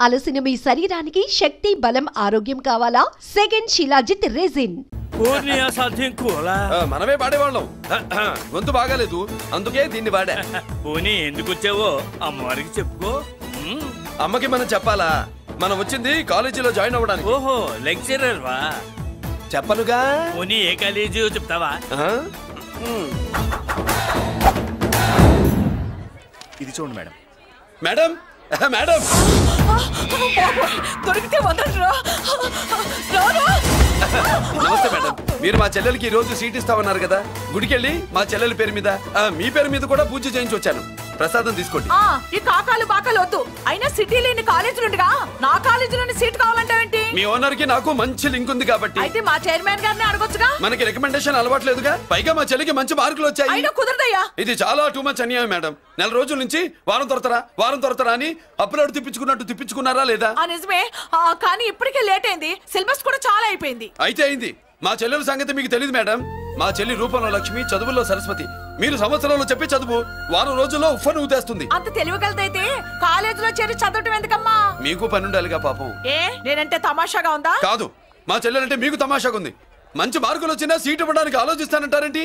అలసిన మీ శరీరానికి శక్తి, బలం, ఆరోగ్యం కావాలా? Second shilajit resin. మనమే పాడేవాళ్ళం. గొంతు బాగాలేదు, అందుకే దీన్ని వాడా. పోనీ ఎందుకు వచ్చావో అమ్మవారికి చెప్పుకో. అమ్మకి మనం చెప్పాలా? మనం వచ్చింది కాలేజీలో జాయిన్ అవ్వడానికి. ఓహో, లెక్చరర్ వా? చెప్పనుగా. పోనీ ఏ కాలేజీ చెప్తావా? ఇది చూడండి మేడం. మేడం మేడం దొరికితే నమస్తే మేడం. మీరు మా చెల్లెలకి ఈ రోజు సీట్ ఇస్తామన్నారు కదా, గుడికెళ్ళి మా చెల్లెల పేరు మీద మీ పేరు మీద కూడా పూజ చేయించి వచ్చాను. ప్రసాదం తీసుకోండి. ఈ కాకాలు బాకాలు వద్దు. అయినా సిటీలో ఇన్ని కాలేజీలు ఉండగా నా కాలేజీలోని సీట్ కావాలంటావేంటి? మీ ఓనర్ కి నాకు మంచి లింక్ ఉంది కాబట్టి. అయితే మా చైర్మన్ గారిని అడగొచ్చుగా. మనకి రికమెండేషన్ అలవాట్లేదుగా. పైగా మా చెల్లికి మంచి మార్కులు వచ్చాయి. అయినా కుదరదయ్యా. ఇది చాలా టూ మచ్ అన్యాయం మేడం. నెల రోజుల నుంచి వారం తొరతరా అని అప్లోడ్ తిప్పించుకున్నట్టు తిప్పించుకున్నారా లేదా? నిజమే, కానీ ఇప్పటికే లేట్ అయింది. సిలబస్ కూడా చాలా అయిపోయింది. అయితే అయింది. మా చెల్లెల సంగతి మీకు తెలియదు మేడం. మా చెల్లి రూపంలో లక్ష్మి, చదువుల్లో సరస్వతి. మీరు సంవత్సరంలో చెప్పి చదువు వారం రోజుల్లో ఉఫ్ఫను ఊతేస్తుంది. అంత తెలివిగలదైతే కాలేజీలో చేరి చదవటం ఎందుకమ్మా? మీకు పని ఉండాలిగా పాపం. నేనంటే తమాషాగా ఉందా? కాదు, మా చెల్లెలంటే మీకు తమాషాగా ఉంది. మంచి మార్కులు వచ్చినా సీట్ ఇవ్వడానికి ఆలోచిస్తానంటారేంటి?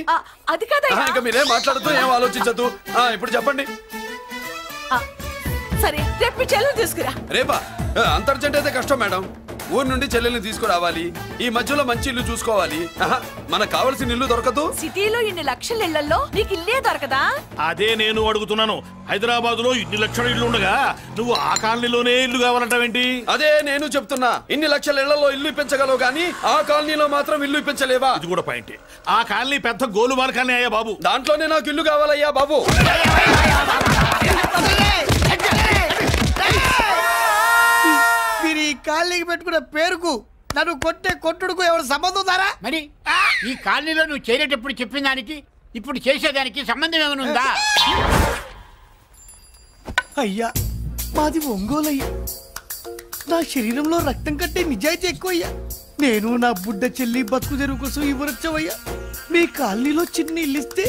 అది కాదా. ఇంకా మీరేం మాట్లాడుతూ ఏం ఆలోచించద్దు. ఇప్పుడు చెప్పండి. సరే, రేపు మీ చెల్లెలు తీసుకురా. రేపా? అంత అర్జెంట్ అయితే కష్టం మేడం. ఊరు నుండి చెల్లెల్ని తీసుకురావాలి. ఈ మధ్యలో మంచి ఇల్లు చూసుకోవాలి. మనకు కావాల్సిన ఇల్లు దొరకదు. సిటీలో ఇన్ని లక్షల ఇళ్లలో నీకు ఇల్లే దొరకదా? అదే నేను అడుగుతున్నాను. హైదరాబాద్ లో ఇన్ని లక్షల ఇల్లు ఉండగా నువ్వు ఆ కాలనీలోనే ఇల్లు కావాలంటావేంటి? అదే నేను చెప్తున్నా. ఇన్ని లక్షల ఇళ్లలో ఇల్లు ఇప్పించగలవు గానీ ఆ కాలనీలో మాత్రం ఇల్లు ఇప్పించలేవా? ఇది కూడా పాయింట్. ఆ కాలనీ పెద్ద గోలుమాల కాలనీ అయ్యా బాబు. దాంట్లోనే నాకు ఇల్లు కావాలయ్యా బాబు. మీరు ఈ కాలనీకి పెట్టుకున్న పేరుకు నన్ను కొట్టే కొట్టుడుకు ఎవరు సంబంధం ఉందారా? మరి ఈ కాలనీలో నువ్వు చేరేటప్పుడు చెప్పిన దానికి ఇప్పుడు చేసేదానికి సంబంధం ఏమైనా ఉందా? అయ్యా, మాది ఒంగోలు అయ్యా. నా శరీరంలో రక్తం కట్టే నిజాయితీ ఎక్కువ అయ్యా. నేను నా బుడ్డ చెల్లి బతుకు తెరువు కోసం ఇవ్వరొచ్చావయ్యా. మీ కాలనీలో చిన్న ఇల్లు ఇస్తే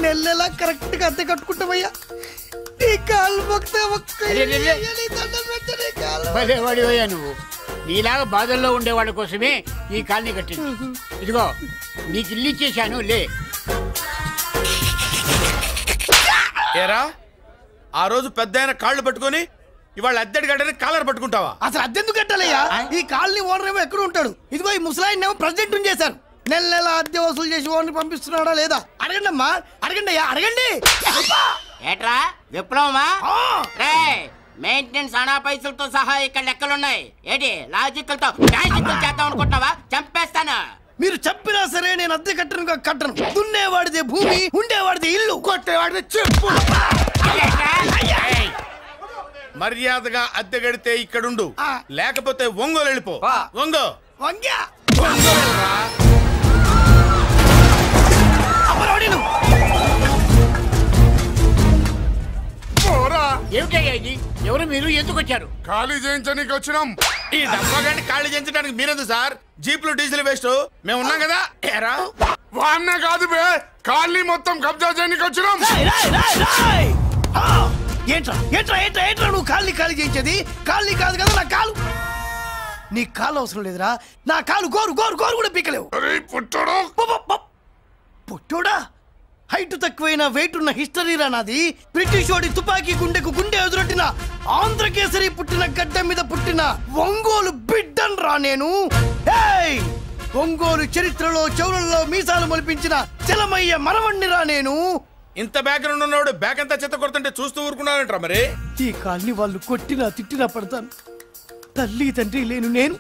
నెలలా కరెక్ట్ గా అద్దె కట్టుకుంటామయ్యా. భలేవాడివయ్యా నువ్వు. నీలాగా బాధల్లో ఉండేవాళ్ళ కోసమే ఈ కాలనీ కట్టింది. ఇదిగో నీకు ఇల్లు ఇచ్చేశాను, లే. ఏరా, ఆ రోజు పెద్ద కాళ్ళు పట్టుకొని ఇవాళ అద్దెడి గడ్డని కాలర్ పట్టుకుంటావా? అసలు అద్దెందుకు కట్టాలయ్యా? ఈ కాలనీ ఓనర్ ఏమో ఎక్కడ ఉంటాడు? ఇదిగో ఈ ముసలాయిని ఏమో ప్రెసిడెంట్ చేశారు. నెల నెల అద్దె వసూలు చేసి ఓనర్ పంపిస్తున్నాడా లేదా? అడగండి అమ్మా, అడగండి అయ్యా, అడగండి. ఏట్రా విప్లవమా? మెయింటెనెన్స్ అనా పైసలతో సహా ఇక్కడ లెక్కలున్నాయి. ఏంటి లాజికల్ తో చేద్దాం అనుకుంటున్నావా? చంపేస్తాను. మీరు చెప్పినా సరే నేను అద్దె కట్టను. దున్నేవాడిదే భూమి, ఉండేవాడిదే ఇల్లు, కొట్టేవాడిదే చెప్పు. మర్యాదగా అద్దె గడితే ఇక్కడుండు, లేకపోతే ఒంగోలు వెళ్ళిపో. ఒంగో ఏమిటయ్యా ఇది? ఎవరు మీరు? ఎందుకు వచ్చారు? ఖాళీ చేయించడానికి వచ్చినాం. ఈ డబ్బా గంట ఖాళీ చేయించడానికి మీరెందు సార్? జీప్లు డీజిల్ వేస్ట్, మేము ఉన్నాం కదా. ఏరా వాన్న కాదు బే, ఖాళీ మొత్తం కబ్జా చేయడానికి వచ్చినాం. ఏంట్రా నువ్వు ఖాళీ చేయించేది? ఖాళీ కాదు కదా నా కాలు. నీ కాలు అవసరం లేదురా, నా కాలు గోరు కూడా పీకలేవు. పుట్టోడా, హైట్ తక్కువైన వెయిట్ ఉన్న హిస్టరీరా నాది. బ్రిటిష్ వాడి తుపాకీ గుండెకు గుండె ఎదురొట్టిన ఆంధ్రకేసరి పుట్టిన గడ్డ మీద పుట్టిన ఒంగోలు బిడ్డన్ రా నేను. ఒంగోలు చరిత్రలో చౌరల్లో మీసాలు మొలిపించిన చలమయ్య మనవణ్ణి రా నేను. ఇంత బ్యాక్గ్రౌండ్ ఉన్నవాడు బ్యాక్ అంతా చెత్త కొడుతుంటే చూస్తూ ఊరుకున్నాడంట్రా. మరి ఈ కాల్ని వాళ్ళు కొట్టినా తిట్టినా పడతాను. తల్లి తండ్రి లేను నేను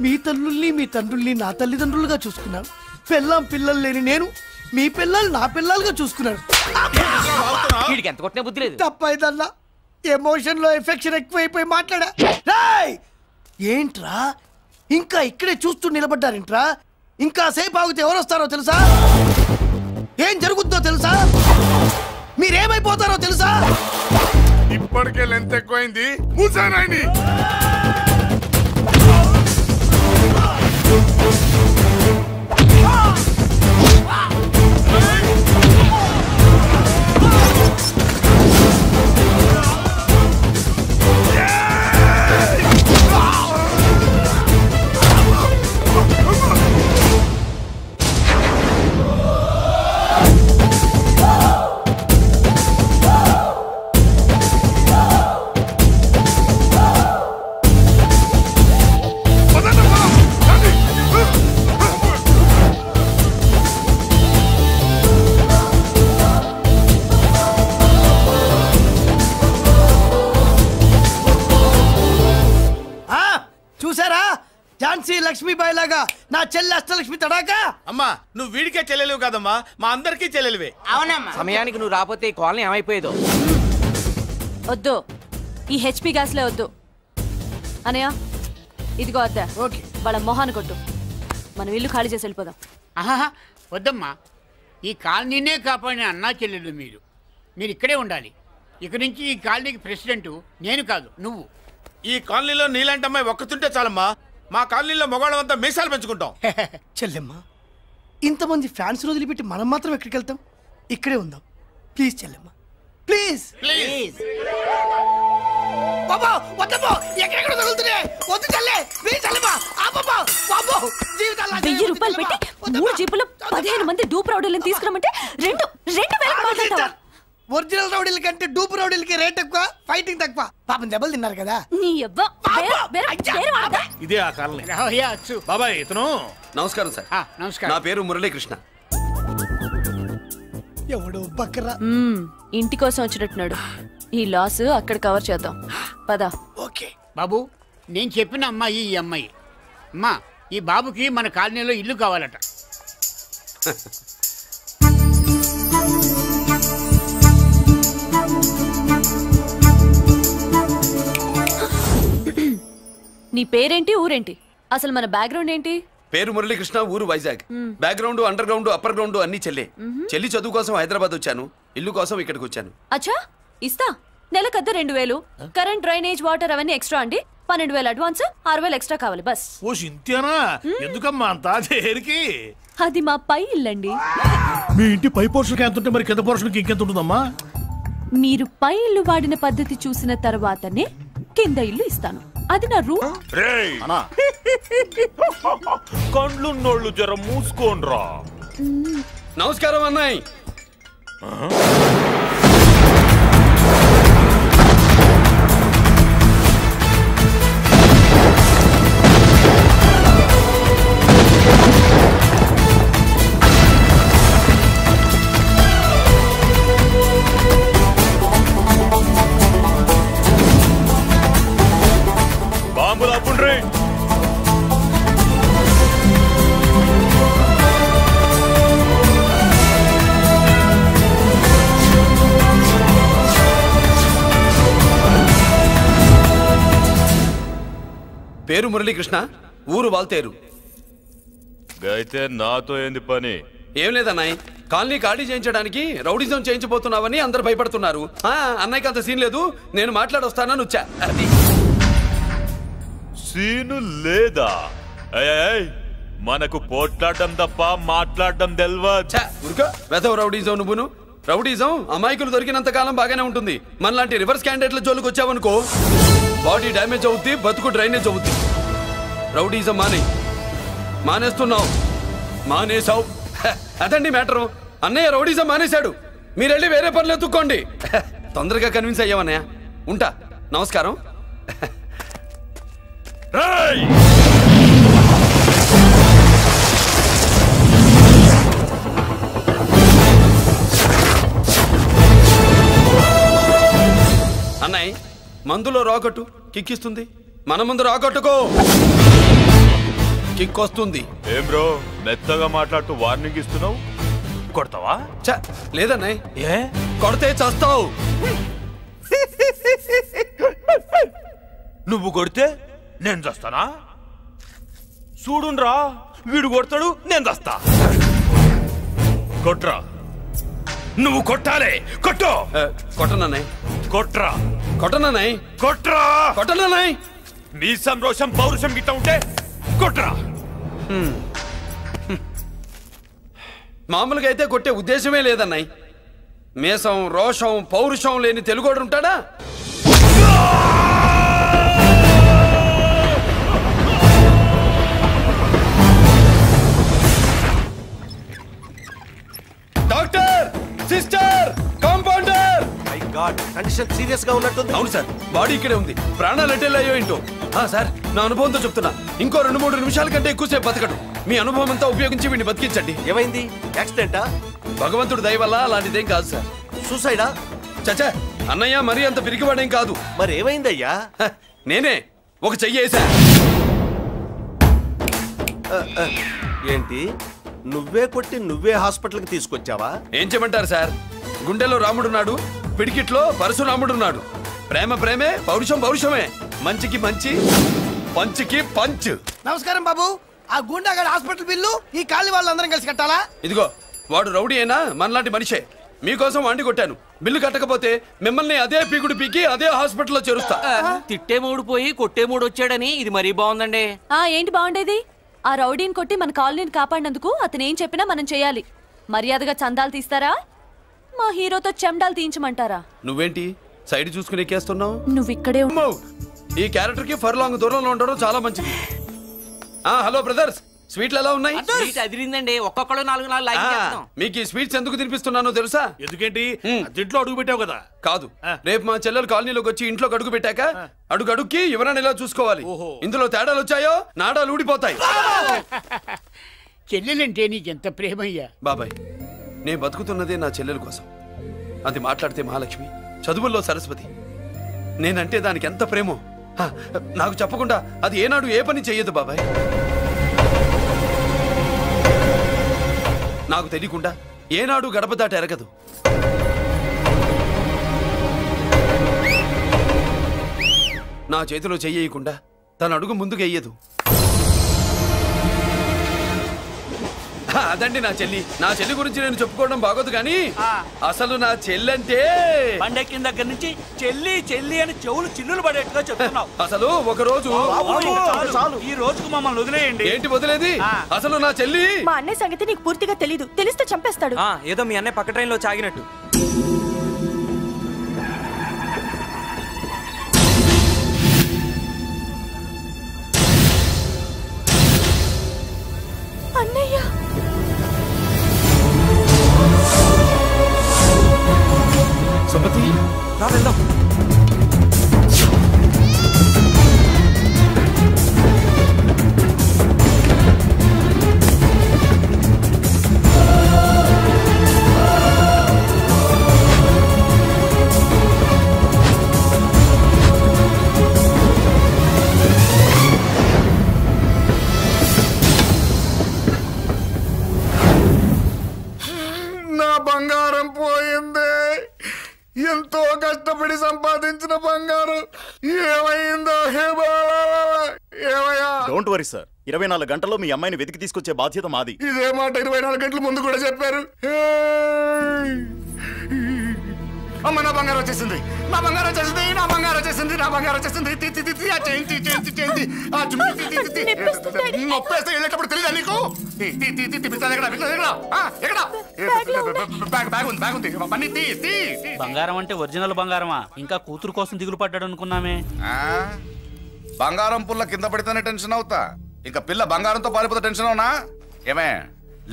మీ తల్లుల్ని మీ తండ్రుల్ని నా తల్లిదండ్రులుగా చూసుకున్నాను. పెళ్ళాం పిల్లలు లేని నేను మీ పిల్లలు నా పిల్లలుగా చూసుకున్నాను. తప్పైదల్లా ఎమోషన్ లో ఎఫెక్షన్ ఎక్కువైపోయి మాట్లాడా. ఏంట్రా ఇంకా ఇక్కడే చూస్తూ నిలబడ్డారేంట్రా? ఇంకా సేపు ఆగితే ఎవరు వస్తారో తెలుసా? ఏం జరుగుద్దో తెలుసా? మీరేమైపోతారో తెలుసా? ఇప్పటికే లెంత్ ఎక్కువైంది. మూసానాయని చూసారా ఝాన్సీ లక్ష్మీబాయి లాగా నా చెల్లి అష్టలక్ష్మి తడాకా. అమ్మా నువ్వు వీడికే చెల్లెలివి కాదమ్మా, మా అందరికీ చెల్లెలివే. అవునమ్మా. సమయానికి నువ్వు రాకపోతే ఈ కాలనీ ఏమైపోయేదో. వద్దు, ఈ హెచ్పి గ్యాస్లే వద్దు. అనయ్య ఇదిగో అద్దా. ఓకే. వాళ్ళ మొహాన్ని కొట్టు. మనం ఇల్లు ఖాళీ చేసి వెళ్ళిపోదాం. ఆహా వద్దమ్మా, ఈ కాలనీనే కాపాడిన అన్నా చెల్లెలు మీరు ఇక్కడే ఉండాలి. ఇక నుంచి ఈ కాలనీకి ప్రెసిడెంట్ నేను కాదు, నువ్వు. ఈ కాలనీలో నీలాంటి అమ్మాయి ఒక్కతుంటే చాలమ్మా, మా కాలనీలో మగవాళ్ళంతా మీసాలు పెంచుకుంటాం. చెల్లెమ్మ, ఇంతమంది ఫ్యాన్స్ వదిలిపెట్టి మనం మాత్రం ఎక్కడికి వెళ్తాం? ఇక్కడే ఉందాం ప్లీజ్ చెల్లెమ్మ, ప్లీజ్ ప్లీజ్. బాబా వద్దమ్మా, ఎక్కడెక్కడ తగులుతున్నాయి, వద్దు చెల్లె, ప్లీజ్ చెల్లెమ్మ, ఆపమ్మా, బాబు జీవితాలు 1000 రూపాయలు పెట్టి 3 జీపులు 15 మంది డూప్ రౌడీలను తీసుకురమంటే 2000 మాట్లాడతావా? ఒరిజినల్ రౌడీల కంటే డూప్ రౌడీలకి రేట్ ఎక్కువ, ఫైటింగ్ తక్కువ. పాపం దెబ్బలు తిన్నారు కదా. నీ అబ్బా ఇదే ఆ కాలనీ. రావయ్యా అచ్చు. బాబాయ్ ఇతను. నమస్కారం సార్. నమస్కారం. నా పేరు మురళీకృష్ణ. ఎవడు బక్కరా. ఇంటి కోసం వచ్చినట్టున్నాడు. ఈ లాస్ అక్కడ కవర్ చేద్దాం పదా. ఓకే బాబు, నేను చెప్పిన అమ్మాయి ఈ అమ్మాయి. అమ్మా, ఈ బాబుకి మన కాలనీలో ఇల్లు కావాలట. నీ పేరేంటి, ఊరేంటి, అసలు మన బ్యాక్గ్రౌండ్ ఏంటి? పేరు మురళీకృష్ణ, ఊరు Vizag. Background, under ground, upper ground అన్ని చెల్లె. చెల్లి చదువు కోసం హైదరాబాద్ వచ్చాను, ఇల్లు కోసం ఇక్కడికి వచ్చాను. అచ్చా, ఇస్తా. నెలకద్ద 2000, కరెంట్, డ్రైనేజ్, వాటర్ అవన్నీ ఎక్స్ట్రా అండి. 12,000 అడ్వాన్స్, 6,000 ఎక్స్ట్రా కావాలి బస్. ఓ సింతేనా? ఎందుకమ్మా అంతా దేనికి? అది మా పై ఇల్లండి. మీ ఇంటి పై పోర్షన్కి ఎంత ఉంటే మరి కింద పోర్షన్కి ఇంకెంత ఉంటుందమ్మా? మీరు పై ఇల్లు వాడిన పద్ధతి చూసిన తర్వాతనే కింద ఇల్లు ఇస్తాను. అది నా రూమ్. కండ్లు నోళ్ళు జర మూసుకోండ్రా. నమస్కారం అన్నాయ్. బాంబులు అప్పుండ్రీ. పేరు మురళీకృష్ణ, ఊరు వాల్తేరు. అయితే నాతో ఏంది పని? ఏం లేదన్నాయ్, కాలనీ ఖాళీ చేయించడానికి రౌడిజం చేయించబోతున్నావని అందరు భయపడుతున్నారు. అన్నయ్యకి అంత సీన్ లేదు, నేను మాట్లాడొస్తానని వచ్చా. అది సీను లేదా? మనకు పోట్లాడడం తప్ప మాట్లాడడం తెల్వా. వెధవ రౌడీజం నువ్వును. రౌడీజం అమాయకులు దొరికినంత కాలం బాగానే ఉంటుంది. మనలాంటి రివర్స్ క్యాండిడేట్ల జోలికి వచ్చావనుకో బాడీ డ్యామేజ్ అవుద్ది, బతుకు డ్రైనేజ్ అవుద్ది. రౌడీజం మానేస్తున్నావు, మానేసావు. అదండి మ్యాటరు. అన్నయ్య రౌడీజం మానేశాడు, మీరెళ్ళి వేరే పనులు ఎత్తుక్కోండి. తొందరగా కన్విన్స్ అయ్యావన్నయ్య. ఉంటా, నమస్కారం. అన్నయ్య, మందులో రాకట్టు కిక్కిస్తుంది, మన ముందు రాకట్టుకో కిక్ వస్తుంది. ఏం బ్రో మెత్తగా మాట్లాడుతూ వార్నింగ్ ఇస్తున్నావు? కొడతావా? లేదన్నయ్య, ఏ కొడితే చస్తావు. నువ్వు కొడితే నేను చస్తానా? చూడుండ్రా, వీడు కొడతాడు, నేను చస్తా. కొట్రా, నువ్వు కొట్టాలే. కొట్టు. కొట్టనన్నయ్య. కొట్రా. కొట్టనన్నయ్య. కొట్రా. కొట్టనన్నయ్య. నీ సంరోషం పౌరుషం గిట్ట ఉంటే కొట్రా. మామూలుగా అయితే కొట్టే ఉద్దేశమే లేదన్నయ్య. మేషం, రోషం, పౌరుషం లేని తెలుగోడు ఉంటాడా? Doctor, sister, compounder. My God, condition serious గా ఉన్నట్టుంది. అవును సార్, బాడీ ఇక్కడే ఉంది. ప్రాణాలు ఎట్టేలా ఏంటో. సార్, నా అనుభవంతో చెప్తున్నా, ఇంకో 2-3 నిమిషాల కంటే ఎక్కువసేపు బతకడు. మీ అనుభవం అంతా ఉపయోగించి వీడిని బతికించండి. ఏమైంది? యాక్సిడెంటా? భగవంతుడు దయ వల్ల అలాంటిదేం కాదు సార్. సూసైడా? చచ్చా, అన్నయ్య మరీ అంత పిరికివాడేం కాదు. మరి ఏమైందయ్యా? నేనే ఒక చెయ్యి వేసా. ఏంటి నువ్వే కొట్టి నువ్వే హాస్పిటల్కి తీసుకొచ్చావా? ఏం చేయమంటారు సార్, గుండెలో రాముడున్నాడు, పిడికిట్లో పరశురాముడున్నాడు. ప్రేమ ప్రేమే, పౌరుషం పౌరుషమే, మంచికి మంచి, పంచికి పంచ్. నమస్కారం బాబు. ఆ గుండాగడ్ హాస్పిటల్ బిల్లు ఈ కాలి వాళ్ళందరం కలిసి కట్టాలా? ఇదిగో వాడు రౌడీ అయినా మనలాంటి మనిషే. మీకోసం వండి కొట్టాను. బిల్లు కట్టకపోతే మిమ్మల్ని అదే పీకుడు పీకి అదే హాస్పిటల్లో చేరుస్తా. తిట్టే మూడు పోయి కొట్టే మూడు వచ్చాడని ఇది మరీ బాగుందండి. ఏంటి బాగుండేది? ఆ రౌడీని కొట్టి మన కాలనీని కాపాడినందుకు అతను ఏం చెప్పినా మనం చేయాలి. మర్యాదగా చందాలు తీస్తారా, మా హీరోతో చెండాలు తీయించమంటారా? నువ్వేంటి సైడ్ చూసుకుని ఎక్కేస్తున్నావు? నువ్వు ఇక్కడే ఈ క్యారెక్టర్ కి ఫర్ లాంగ్ దూరంలో ఉండడం చాలా మంచిది. హలో బ్రదర్స్, స్వీట్లు ఎలా ఉన్నాయి? అదిరిందండి, ఒక్కొక్కడు 4 లైక్ చేస్తాం. మీకు ఈ స్వీట్స్ ఎందుకు తినిపిస్తున్నానో తెలుసా? ఎందుకేంటి దీంట్లో అడుగు పెట్టావు కదా? కాదు, రేపు మా చెల్లెలు కాలనీలోకి వచ్చి ఇంట్లోకి అడుగు పెట్టాక అడుగుకి ఎవరైనా ఇలా చూసుకోవాలి. ఇందులో తేడాలు వచ్చాయో నాడాలు ఊడిపోతాయి. చెల్లెలంటే నీకెంత ప్రేమయ్యా? బాబాయ్, నేను బతుకుతున్నదే నా చెల్లెల కోసం. అది మాట్లాడితే మహాలక్ష్మి, చదువుల్లో సరస్వతి. నేనంటే దానికి ఎంత ప్రేమో నాకు చెప్పకుండా అది ఏనాడు ఏ పని చెయ్యదు బాబాయ్. నాకు తెలియకుండా ఏనాడు గడప దాట ఎరగదు. నా చేతిలో చెయ్యకుండా తన అడుగు ముందుకు వెయ్యదు. అదండి నా చెల్లి. నా చెల్లి గురించి నేను చెప్పుకోవడం బాగోదు కానీ అసలు నా చెల్లంటే పండెక్కిన దగ్గర నుంచి చెల్లి చెల్లి అని చెవులు చిల్లులు పడేట్టుగా చెప్తున్నావు. అసలు ఒక రోజు ఈ రోజుకు మమ్మల్ని వదిలేయండి. ఏంటి వదిలేది? అసలు నా చెల్లి. మా అన్నయ్య సంగతి నీకు పూర్తిగా తెలీదు. తెలిస్తే చంపేస్తాడు. ఏదో మీ అన్నయ్య పక్క ట్రైన్ లో చాగినట్టు. అన్నయ్య సుమతి, రా వెళ్దాం. నా బంగారం పోయింది. ఎంతో కష్టపడి సంపాదించిన బంగారం ఏమైందో? ఏమయ్యా? డోంట్ వరీ సార్, 24 గంటల్లో మీ అమ్మాయిని వెతికి తీసుకొచ్చే బాధ్యత మాది. ఇదే మాట 24 గంటల ముందు కూడా చెప్పారు. అమ్మ, నా బంగారం వచ్చేసింది, నా బంగారం వచ్చేసింది, నా బంగారం వచ్చేసింది, నా బంగారం వచ్చేసింది. నొప్పేస్తే వెళ్ళేటప్పుడు తెలియదా నీకు? బంగారం అంటే ఒరిజినల్ బంగారమా? ఇంకా కూతురు కోసం దిగులు పడ్డాడు అనుకున్నామే. బంగారం పుల్ల కింద పడితేనే టెన్షన్ అవుతా, ఇంకా పిల్ల బంగారంతో పారిపోతే టెన్షన్ అవునా? ఏమే,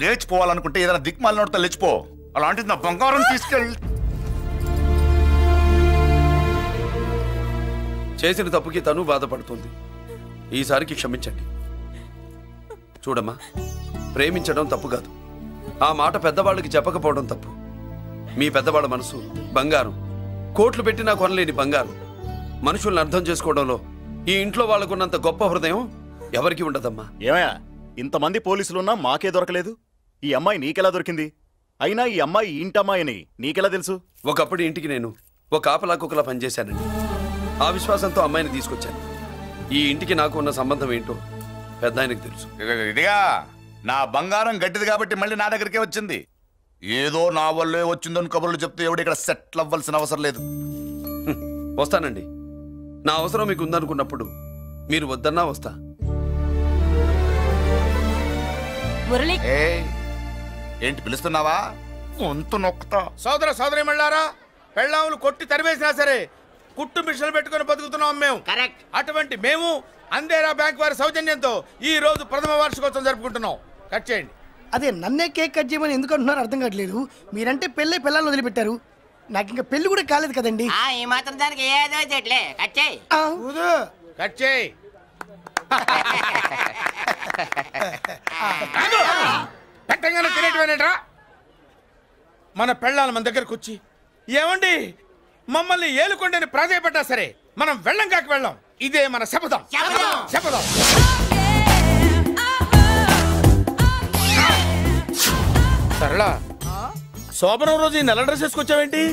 లేచిపోవాలనుకుంటే ఏదైనా దిక్మాల నోడితే లేచిపో. అలాంటిది నా బంగారం తీసుకెళ్ళి. చేసిన తప్పుకి తను బాధపడుతుంది. ఈసారికి క్షమించండి. చూడమ్మా, ప్రేమించడం తప్పు కాదు, ఆ మాట పెద్దవాళ్ళకి చెప్పకపోవడం తప్పు. మీ పెద్దవాళ్ళ మనసు బంగారం, కోట్లు పెట్టినా కొనలేని బంగారం. మనుషుల్ని అర్థం చేసుకోవడంలో ఈ ఇంట్లో వాళ్ళకున్నంత గొప్ప హృదయం ఎవరికి ఉండదమ్మా. ఏమయ్యా, ఇంతమంది పోలీసులున్నా మాకే దొరకలేదు. ఈ అమ్మాయి నీకెలా దొరికింది? అయినా ఈ అమ్మాయి ఇంటమ్మాయిని నీకెలా తెలుసు? ఒకప్పుడు ఇంటికి నేను ఒక ఆపలా కుక్కలా పనిచేశానండి. ఆ విశ్వాసంతో అమ్మాయిని తీసుకొచ్చాను. ఈ ఇంటికి నాకు ఉన్న సంబంధం ఏంటో పెద్ద ఆయనకు తెలుసు. ఇదిగా నా బంగారం గట్టిది కాబట్టి మళ్ళీ నా దగ్గరికే వచ్చింది. ఏదో నా వల్లే వచ్చిందని కబుర్లు చెప్తే ఎవడు ఇక్కడ సెటిల్ అవ్వాల్సిన అవసరం లేదు. వస్తానండి. నా అవసరం మీకు ఉందనుకున్నప్పుడు మీరు వద్దన్నా వస్తా. ఏంటి పిలుస్తున్నావా? గొంతు నొక్కుతా. సోదర సోదరి మళ్ళారా, పెళ్ళాములు కొట్టి తరివేసినా సరే కుట్టు మిషన్లు పెట్టుకుని బతుకుతున్నాం మేము. కరెక్ట్. అటువంటి మేము అందేరా బ్యాంక్ వారి సౌజన్యంతో ఈ రోజు ప్రథమ వార్షికోత్సవం జరుపుకుంటున్నాం. కట్ చేయండి. అదే నన్నే కేక్ కట్ చేయమని ఎందుకు అంటున్నారు అర్థం కావట్లేదు. మీరంటే పెళ్ళై పిల్లల్ని వదిలిపెట్టారు, నాకు ఇంకా పెళ్లి కూడా కాలేదు కదండి. ఈ మాత్రం దానికి ఏదో చెట్లే. కట్ చేయి. కట్ చేయి. పెట్టంగానే తినేటివేనేట్రా? మన పెళ్ళాలు మన దగ్గరకు వచ్చి ఏమండి మమ్మల్ని ఏలుకొండని ప్రాధాయపడ్డా సరే మనం వెళ్ళం కాక వెళ్ళం. ఇదే మన శపథం. శపథం. సరళ శోభనం రోజు ఈ నల్ల డ్రెస్ వేసుకొచ్చావేంటి?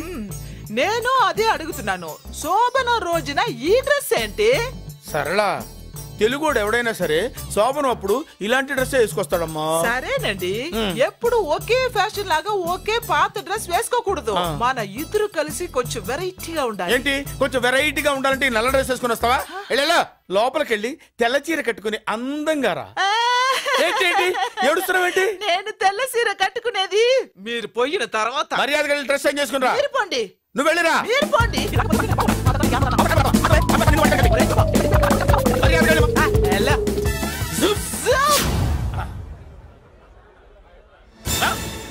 నేను అదే అడుగుతున్నాను. శోభనం రోజున ఈ డ్రెస్ ఏంటి? సరళ తెలుగుడు ఎవడైనా సరే శోభనం అప్పుడు ఇలాంటి డ్రెస్ వేసుకొస్తాడమ్మా. సరేనండి, ఎప్పుడు ఒకే ఫ్యాషన్ లాగా ఒకే పాత డ్రెస్ వేసుకోకూడదు. మన ఇద్దరు కలిసి కొంచెం వెరైటీగా ఉండాలి. ఏంటి కొంచెం వెరైటీగా ఉండాలంటే నల్ల డ్రెస్ వేసుకుని వస్తావా? వెళ్ళా లోపలికి వెళ్ళి తెల్ల చీర కట్టుకుని అందంగా రా. ఏంటి ఏడుస్తున్నావేంటి? నేను తెల్ల చీర కట్టుకునేది మీరు పోయిన తర్వాత. మర్యాదగా వెళ్ళి డ్రెస్ చేంజ్ చేసుకుని రా. మీరు పోండి. నువ్వు వెళ్ళిరా. మీరు పోండి.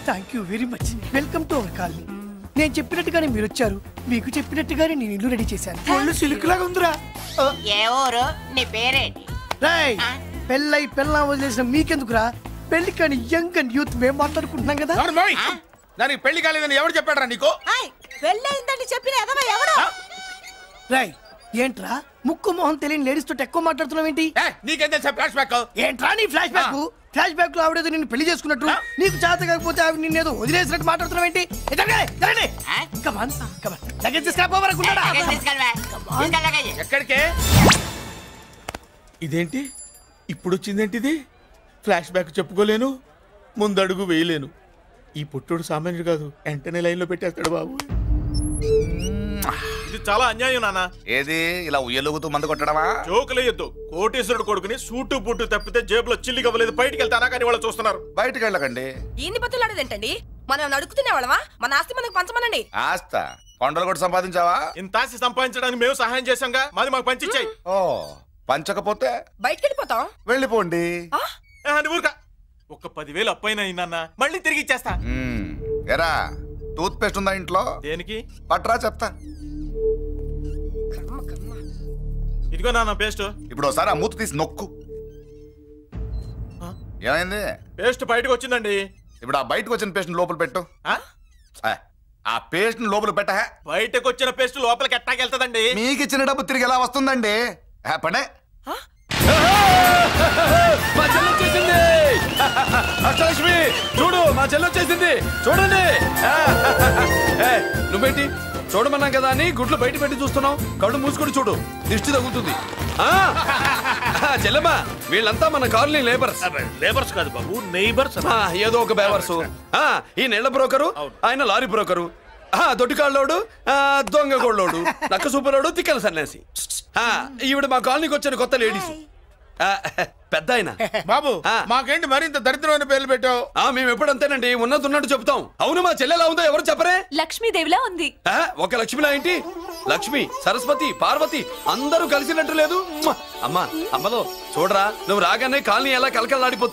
Thank you very much. Welcome to our colony. నేను చెప్పినట్టుగానే మీరు వచ్చారు, మీకు చెప్పినట్టుగానే నేను ఇల్లు రెడీ చేశాను. ఒళ్ళు సిల్క్ లాగా ఉందిరా. ఏ ఊరు? నీ పేరేంటి? రాయ్ పెళ్ళై పెళ్ళ వదిలేసిన మీకెందుకురా? పెళ్లి కాని యంగ్ అండ్ యూత్ మేము మాట్లాడుకుంటున్నాం కదా. దానికి పెళ్లి కాలేదని ఎవరు చెప్పాడరా నీకు? పెళ్ళయిందని చెప్పిన ఎదవ ఎవడు? రాయ్ ఏంట్రా ముక్కు మొహం తెలియని లేడీస్ తోటి ఎక్కువ మాట్లాడుతున్నావు ఏంటి? నీకేం తెలుసా ఫ్లాష్ బ్యాక్? ఏంట్రా నీ ఫ్లాష్ బ్యాక్? ఫ్లాష్ బ్యాక్ లో ఆవిడేదో నిన్ను పెళ్లి చేసుకున్నట్టు, నీకు చేత కాకపోతే ఆవిడ నిన్నేదో వదిలేసినట్టు మాట్లాడుతున్నావు ఏంటి? ఎక్కడికే? ఇదేంటి ఇప్పుడు వచ్చిందేంటి? ఇది ఫ్లాష్ బ్యాక్ చెప్పుకోలేను, ముందడుగు వేయలేను. ఈ పుట్టుడు సామాన్యుడు కాదు, వెంటనే లైన్ లో పెట్టేస్తాడు బాబు. ఇది చాలా అన్యాయం నాన్న. ఏది ఇలా ఉయ్యలుగుతూ మందు కొట్టడమా? జోకులేయొద్దు. కోటేశ్వరుడు కొడుకుని సూటు బుట్టు తప్పితే జేబులో చిల్లి కవ్వలేదు. బయటికి వెళ్తానా కానీ వాళ్ళు చూస్తున్నారు. బయటికి వెళ్ళకండి. ఈయన్ని బతులాడేదేంటండి? మనం నడుకుతునే వాళ్ళమా? మన ఆస్తి మనకు పంచమనండి. ఆస్త కొండలు కూడా సంపాదించావా? ఇంత ఆస్తి సంపాదించడానికి మేము సహాయం చేశాంగా, మాది మాకు పంచిచ్చాయి. ఓ పంచకపోతే బయటికి వెళ్ళిపోతాం. వెళ్ళిపోండి. ఊరుకా. ఒక 10,000 అప్పైనా నాన్న, మళ్ళీ తిరిగి ఇచ్చేస్తా. ఎరా టూత్ పేస్ట్ ఉందా ఇంట్లో? దేనికి? పట్రా చెప్తా. ఇదిగో నాన్న పేస్ట్. ఇప్పుడు ఒకసారి ఆ మూత తీసి నొక్కు. ఏమైంది? పేస్ట్ బయటకు వచ్చిందండి. ఇప్పుడు ఆ బయటకు వచ్చిన పేస్ట్ లోపల పెట్టు. ఆ పేస్ట్ లోపల పెట్ట. బయటకు వచ్చిన పేస్ట్ లోపలికి ఎట్టాకెళ్తదండి? మీకు ఇచ్చిన డబ్బు తిరిగి ఎలా వస్తుందండి? పడే మా చెల్లొచ్చేసింది. అష్టలక్ష్మి చూడు, మా చెల్లొచ్చేసింది చూడండి. నువ్వేంటి చూడమన్నాం కదా అని గుడ్లు బయట పెట్టి చూస్తున్నావు? కళ్ళు మూసుకొని చూడు, దిష్టి తగ్గుతుంది. చెల్లెమ్మా వీళ్ళంతా మన కాలనీ లేబర్స్. లేబర్స్ కాదు బాబు, నైబర్స్. ఏదో ఒక బేవర్సు. ఈ నెల బ్రోకరు, ఆయన లారీ బ్రోకరు, దొడ్డికాళ్ళోడు, దొంగ గోళ్ళోడు, నక్క సూపరోడు, తిక్కల సన్యాసి. ఈవిడ మా కాలనీకి వచ్చిన కొత్త లేడీస్. పెద్ద ఆయన. బాబు మాకేంటి మరింత దరిద్రమైన పేర్లు పెట్టావు? మేము ఎప్పుడంతేనండి, ఉన్నది ఉన్నట్టు చెప్తాం. అవును, మా చెల్లెలా ఉందో ఎవరు చెప్పరే? లక్ష్మీదేవిలా ఉంది. ఒక లక్ష్మిలా ఏంటి? లక్ష్మి, సరస్వతి, పార్వతి అందరూ కలిసినట్టు లేదు. అమ్మా అమ్మలో చూడరా, నువ్వు రాగానే కాలనీ ఎలా కలకలాడిపోతుంది.